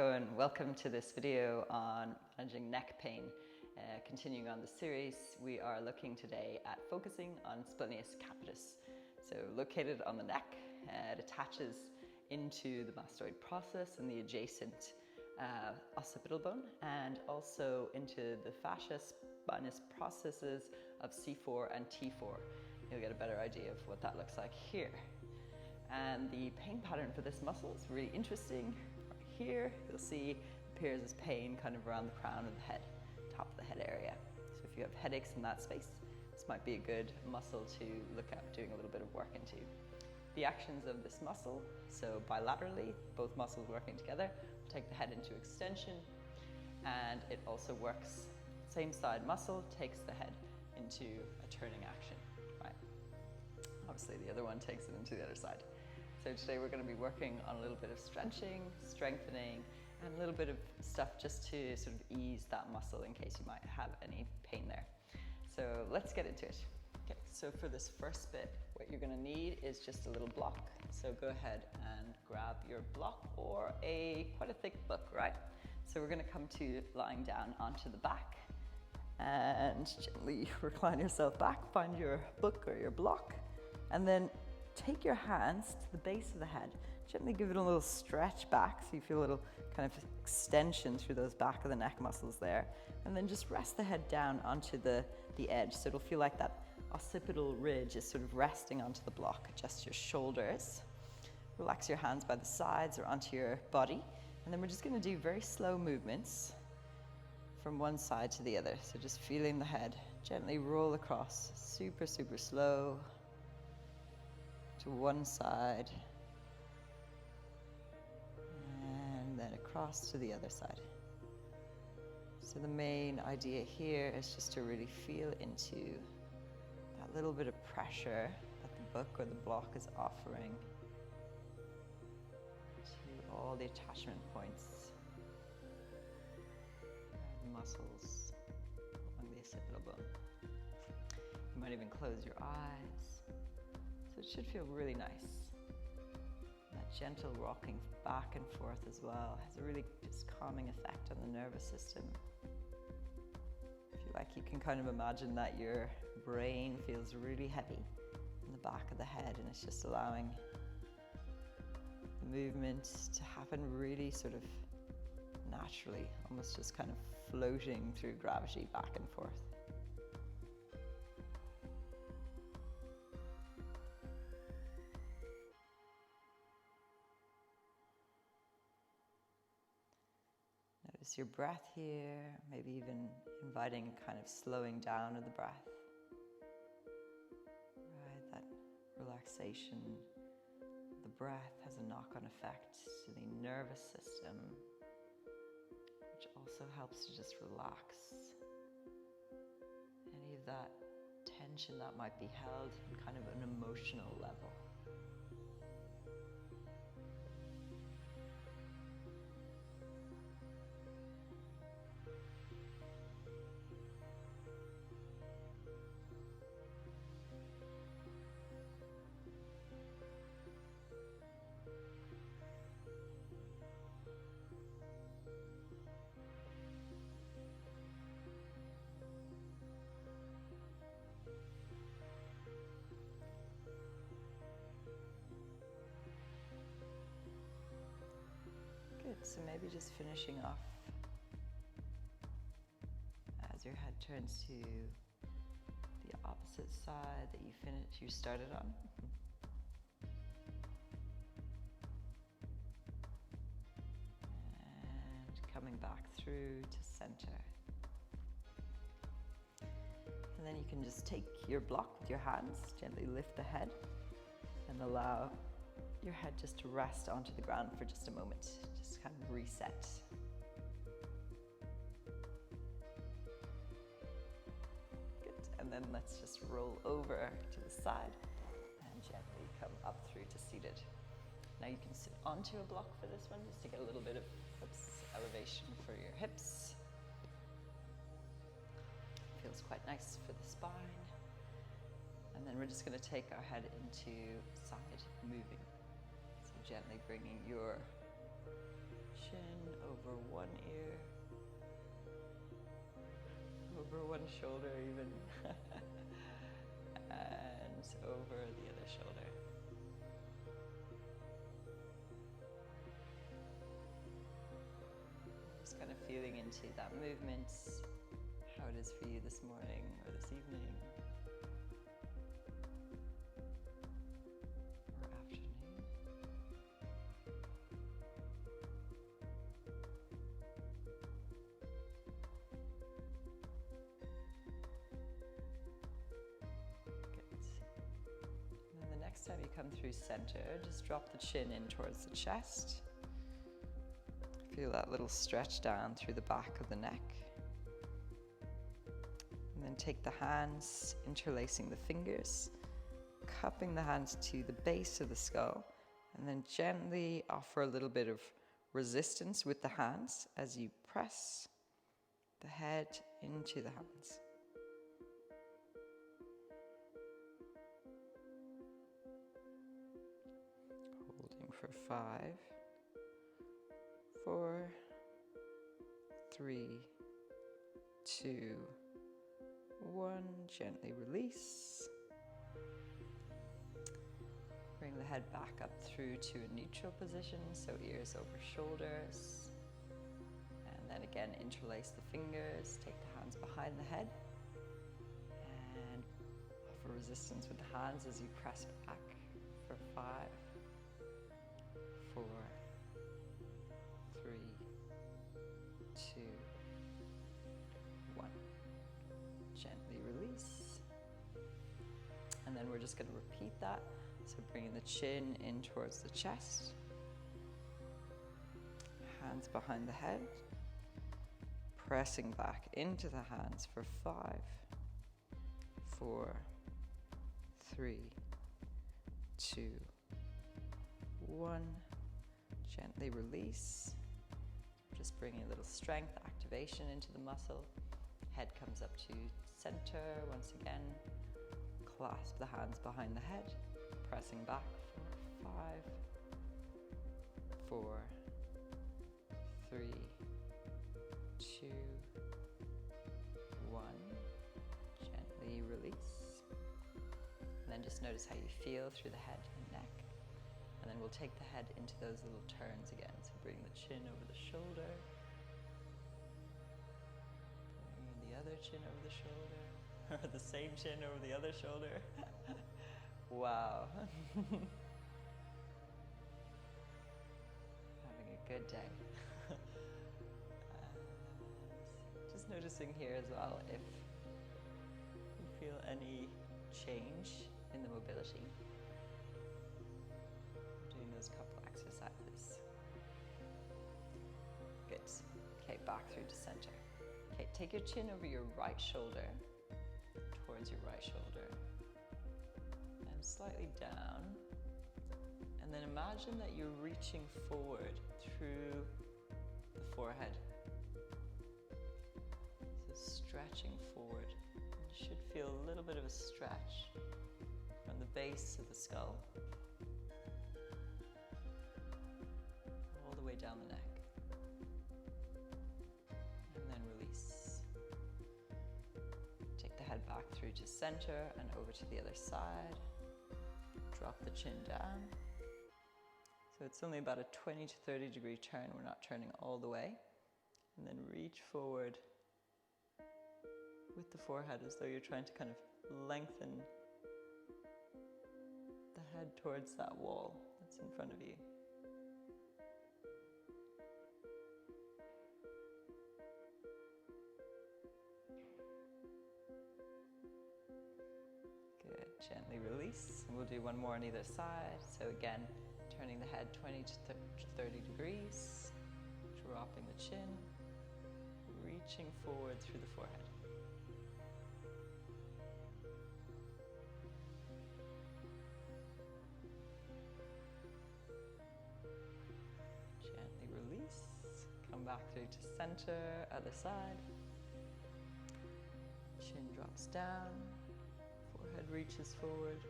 going? Welcome to this video on managing neck pain. Continuing on the series, we are looking today at focusing on Splenius capitis. So located on the neck, it attaches into the mastoid process and the adjacent occipital bone, and also into the fascia spinous processes of C4 and T4. You'll get a better idea of what that looks like here. And the pain pattern for this muscle is really interesting. Right here, you'll see it appears as pain kind of around the crown of the head, top of the head area. So if you have headaches in that space, this might be a good muscle to look at doing a little bit of work into. The actions of this muscle, so bilaterally, both muscles working together, will take the head into extension, and it also works, same side muscle takes the head into a turning action, right? Obviously the other one takes it into the other side. So today we're going to be working on a little bit of stretching, strengthening, and a little bit of stuff just to sort of ease that muscle in case you might have any pain there. So let's get into it. Okay, so for this first bit, what you're going to need is just a little block. So go ahead and grab your block or quite a thick book, right? So we're going to come to lying down onto the back and gently recline yourself back, find your book or your block, and then take your hands to the base of the head. Gently give it a little stretch back so you feel a little kind of extension through those back of the neck muscles there. And then just rest the head down onto the edge. So it'll feel like that occipital ridge is sort of resting onto the block. Adjust your shoulders. Relax your hands by the sides or onto your body. And then we're just going to do very slow movements from one side to the other. So just feeling the head gently roll across, super, super slow, to one side, and then across to the other side. So the main idea here is just to really feel into that little bit of pressure that the book or the block is offering to all the attachment points, the muscles along the occipital bone. You might even close your eyes. So it should feel really nice. That gentle rocking back and forth as well has a really just calming effect on the nervous system. I feel like you can kind of imagine that your brain feels really heavy in the back of the head, and it's just allowing the movement to happen really sort of naturally, almost just kind of floating through gravity back and forth. Notice your breath here, maybe even inviting kind of slowing down of the breath. Right, that relaxation of the breath has a knock-on effect to the nervous system, which also helps to just relax any of that tension that might be held on kind of an emotional level. Good, so maybe just finishing off as your head turns to the opposite side that you started on. And coming back through to center. And then you can just take your block with your hands, gently lift the head and allow your head just to rest onto the ground for just a moment. Just kind of reset. Good, and then let's just roll over to the side and gently come up through to seated. Now you can sit onto a block for this one, just to get a little bit of elevation for your hips. Feels quite nice for the spine. And then we're just going to take our head into side moving. So gently bringing your Chin over one ear, over one shoulder even, and over the other shoulder. Just kind of feeling into that movement, how it is for you this morning or this evening or afternoon. Good. And then the next time you come through center, just drop the chin in towards the chest. Feel that little stretch down through the back of the neck. And then take the hands, interlacing the fingers, cupping the hands to the base of the skull, and then gently offer a little bit of resistance with the hands as you press the head into the hands. Holding for 5, 4, 3, 2, 1. Gently release. Bring the head back up through to a neutral position, so ears over shoulders. And then again, interlace the fingers, take the hands behind the head, and offer resistance with the hands as you press back for 5, 4, 3, 2, 1. Gently release. And then we're just going to repeat that. So bringing the chin in towards the chest. Hands behind the head. Pressing back into the hands for 5, 4, 3, 2, 1. Gently release. Just bringing a little strength, activation into the muscle. Head comes up to center once again. Clasp the hands behind the head, pressing back for 5, 4, 3, 2, 1. Gently release. And then just notice how you feel through the head and neck. And then we'll take the head into those little turns again. So bring the chin over the shoulder. Bring the other chin over the shoulder. Or the same chin over the other shoulder. Wow. Having a good day. Just noticing here as well if you feel any change in the mobility. Doing those couple exercises. Good. Okay, back through to center. Okay, take your chin over your right shoulder, towards your right shoulder, and slightly down. And then imagine that you're reaching forward through the forehead. So stretching forward. You should feel a little bit of a stretch from the base of the skull all the way down the neck. And then release. Take the head back through to center and over to the other side. Drop the chin down. So it's only about a 20 to 30 degree turn. We're not turning all the way. And then reach forward with the forehead as though you're trying to kind of lengthen the head towards that wall that's in front of you. Good. Gently release. And we'll do one more on either side. So again, turning the head 20 to 30 degrees, dropping the chin, reaching forward through the forehead. Gently release. Come back through to center, other side. Chin drops down, forehead reaches forward.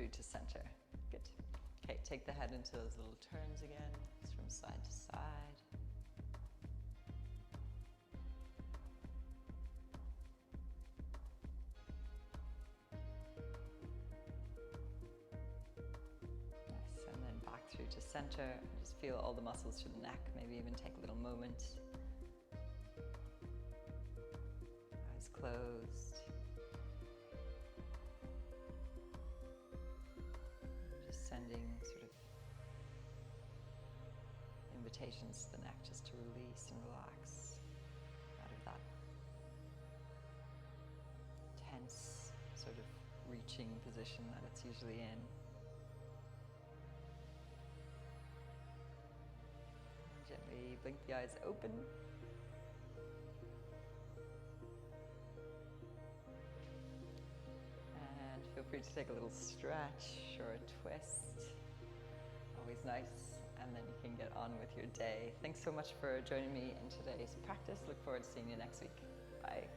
through to center. Good. Okay, take the head into those little turns again, just from side to side. Nice, and then back through to center. Just feel all the muscles through the neck, maybe even take a little moment. Eyes closed. Just sending sort of invitations to the neck just to release and relax out of that tense sort of reaching position that it's usually in. Gently blink the eyes open. And feel free to take a little stretch or a twist. Always nice. And then you can get on with your day. Thanks so much for joining me in today's practice. Look forward to seeing you next week. Bye.